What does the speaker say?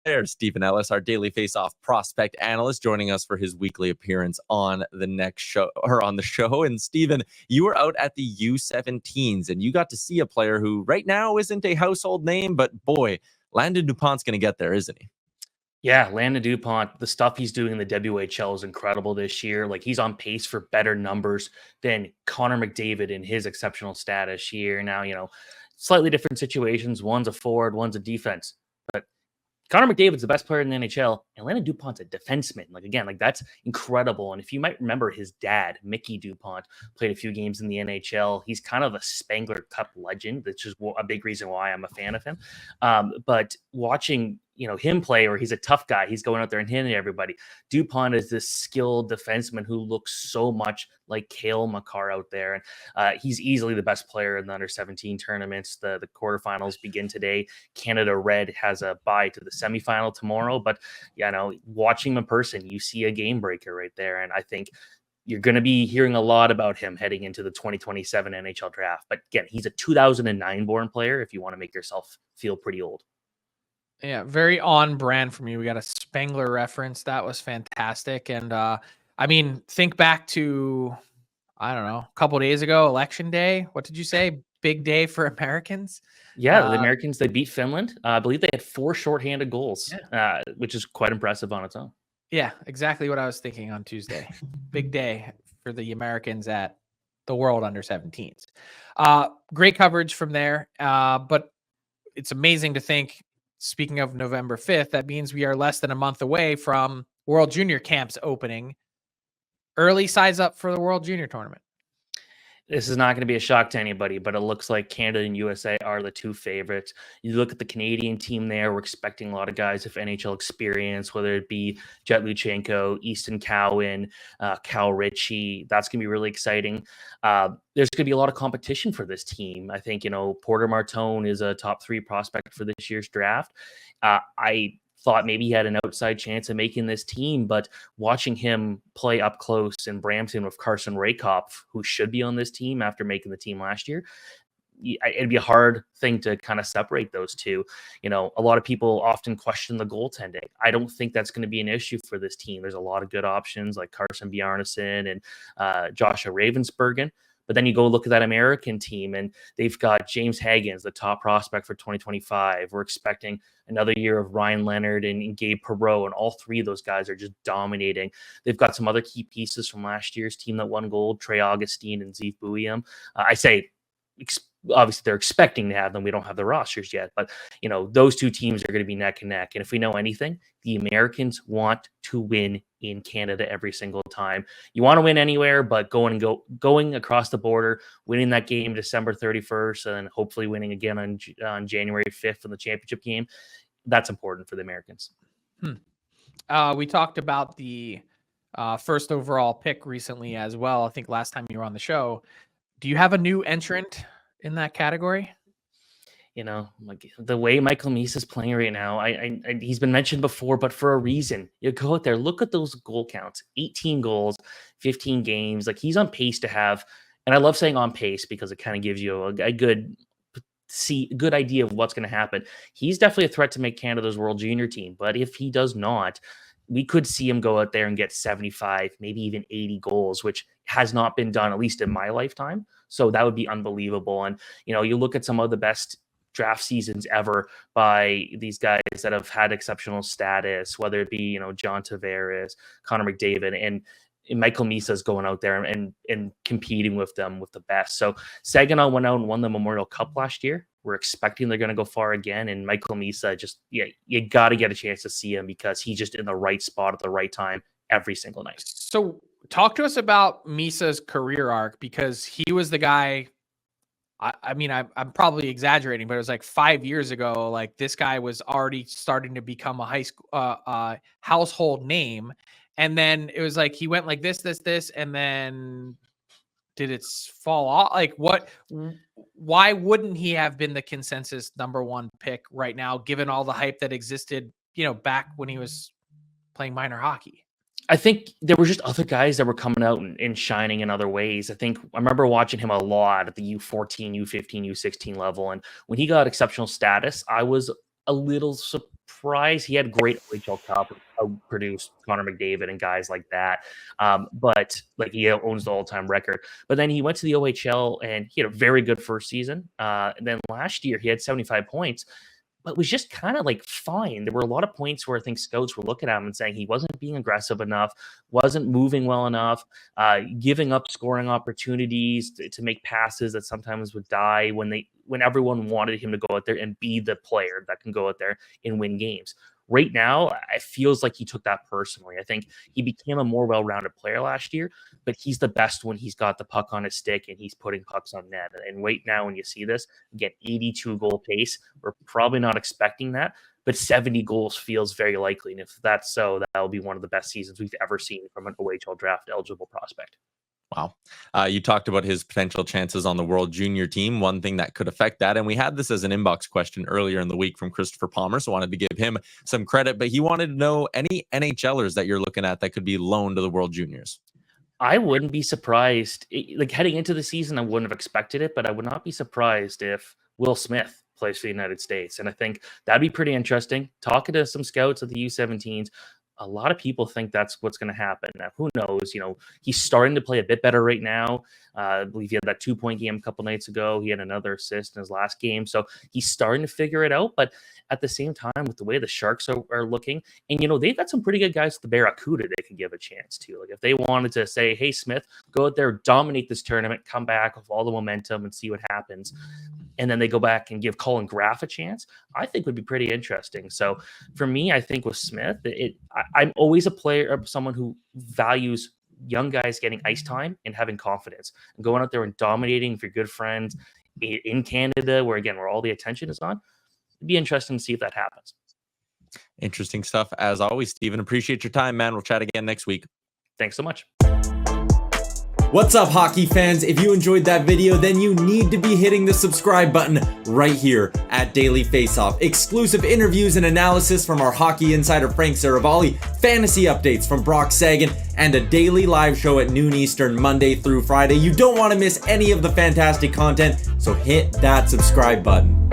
There's Stephen Ellis, our daily Faceoff prospect analyst, joining us for his weekly appearance on the next show or on the show. And Stephen, you were out at the U17s and you got to see a player who right now isn't a household name, but boy, Landon DuPont's going to get there, isn't he? Yeah, Landon DuPont, the stuff he's doing in the WHL is incredible this year. Like, he's on pace for better numbers than Connor McDavid in his exceptional status here. Now, slightly different situations. One's a forward, one's a defense. But Connor McDavid's the best player in the NHL, and Landon DuPont's a defenseman. That's incredible. And if you might remember, his dad, Mickey DuPont, played a few games in the NHL. He's kind of a Spangler Cup legend, which is a big reason why I'm a fan of him. But watching him play, or he's a tough guy. He's going out there and hitting everybody. DuPont is this skilled defenseman who looks so much like Cale Makar out there. And he's easily the best player in the under-17 tournaments. The quarterfinals begin today. Canada Red has a bye to the semifinal tomorrow. But, watching him in person, you see a game breaker right there. And I think you're going to be hearing a lot about him heading into the 2027 NHL draft. But again, he's a 2009 born player if you want to make yourself feel pretty old. Yeah, very on brand for me. We got a Spangler reference. That was fantastic. And think back to, I don't know, a couple of days ago, Election Day. What did you say? Big day for Americans? Yeah, the Americans, they beat Finland. I believe they had 4 shorthanded goals, which is quite impressive on its own. Yeah, exactly what I was thinking on Tuesday. Big day for the Americans at the World Under-17s. Great coverage from there. But it's amazing to think, speaking of November 5th, that means we are less than a month away from World Junior Camps opening. Early size up for the World Junior Tournament. This is not going to be a shock to anybody, but it looks like Canada and USA are the 2 favorites. You look at the Canadian team there, we're expecting a lot of guys of NHL experience, whether it be Jet Luchenko, Easton Cowan, Cal Ritchie. That's going to be really exciting. There's going to be a lot of competition for this team. I think, Porter Martone is a top 3 prospect for this year's draft. I thought maybe he had an outside chance of making this team, but watching him play up close in Brampton with Carson Rakoff, who should be on this team after making the team last year, it'd be a hard thing to kind of separate those two. A lot of people often question the goaltending. I don't think that's going to be an issue for this team. There's a lot of good options like Carson Bjarnason and Joshua Ravensbergen. But then you go look at that American team, and they've got James Haggins, the top prospect for 2025. We're expecting another year of Ryan Leonard and Gabe Perreault, and all 3 of those guys are just dominating. They've got some other key pieces from last year's team that won gold, Trey Augustine and Zeev Buiam. Obviously they're expecting to have them. We don't have the rosters yet, but those 2 teams are going to be neck and neck. And if we know anything, the Americans want to win in Canada every single time. You want to win anywhere, but going across the border, winning that game December 31st, and then hopefully winning again on January 5th in the championship game, that's important for the Americans. We talked about the first overall pick recently as well. I think last time you were on the show. Do you have a new entrant in that category? Like the way Michael Misa is playing right now, he's been mentioned before, but for a reason. You go out there, look at those goal counts, 18 goals, 15 games. Like, he's on pace to have, and I love saying on pace because it kind of gives you a good idea of what's going to happen. He's definitely a threat to make Canada's World Junior team, but if he does not, we could see him go out there and get 75, maybe even 80 goals, which has not been done, at least in my lifetime. So that would be unbelievable. And, you look at some of the best draft seasons ever by these guys that have had exceptional status, whether it be, John Tavares, Connor McDavid, and Michael Misa is going out there and competing with them with the best. So Saginaw went out and won the Memorial Cup last year. We're expecting they're going to go far again. And Michael Misa, you got to get a chance to see him because he's just in the right spot at the right time every single night. So talk to us about Misa's career arc, because he was the guy. I'm probably exaggerating, but it was like 5 years ago. Like, this guy was already starting to become a high school household name. And then it was like he went like this, and then did it fall off? Like, why wouldn't he have been the consensus number 1 pick right now, given all the hype that existed, back when he was playing minor hockey? I think there were just other guys that were coming out and shining in other ways. I remember watching him a lot at the U14, U15, U16 level. And when he got exceptional status, I was a little surprised. He had great OHL Cup, produced Connor McDavid and guys like that. But like he owns the all-time record. But then he went to the OHL and he had a very good first season. And then last year he had 75 points. But was just kind of like fine. There were a lot of points where I think scouts were looking at him and saying he wasn't being aggressive enough, wasn't moving well enough, giving up scoring opportunities to make passes that sometimes would die when everyone wanted him to go out there and be the player that can go out there and win games. Right now, it feels like he took that personally. I think he became a more well-rounded player last year, but he's the best when he's got the puck on his stick and he's putting pucks on net. And right now, when you see this, again, 82 goal pace, we're probably not expecting that, but 70 goals feels very likely. And if that's so, that'll be one of the best seasons we've ever seen from an OHL draft eligible prospect. Wow. You talked about his potential chances on the World Junior team, one thing that could affect that. And we had this as an inbox question earlier in the week from Christopher Palmer, so I wanted to give him some credit. But he wanted to know any NHLers that you're looking at that could be loaned to the World Juniors. I wouldn't be surprised. Like heading into the season, I wouldn't have expected it, but I would not be surprised if Will Smith plays for the United States. And I think that'd be pretty interesting. Talking to some scouts at the U17s, a lot of people think that's what's going to happen. Now, who knows? You know, he's starting to play a bit better right now. I believe he had that 2-point game a couple nights ago. He had another assist in his last game. So he's starting to figure it out. But at the same time, with the way the Sharks are looking, and, you know, they've got some pretty good guys at the Barracuda they could give a chance to. Like if they wanted to say, hey, Smith, go out there, dominate this tournament, come back with all the momentum and see what happens. And then they go back and give Colin Graff a chance, I think would be pretty interesting. So for me, I think with Smith, I'm always a player, someone who values young guys getting ice time and having confidence and going out there and dominating for good friends in Canada, where all the attention is on. It'd be interesting to see if that happens. Interesting stuff. As always, Steven, appreciate your time, man. We'll chat again next week. Thanks so much. What's up, hockey fans? If you enjoyed that video, then you need to be hitting the subscribe button right here at Daily Faceoff. Exclusive interviews and analysis from our hockey insider Frank Seravalli, fantasy updates from Brock Sagan, and a daily live show at noon Eastern, Monday through Friday. You don't want to miss any of the fantastic content, so hit that subscribe button.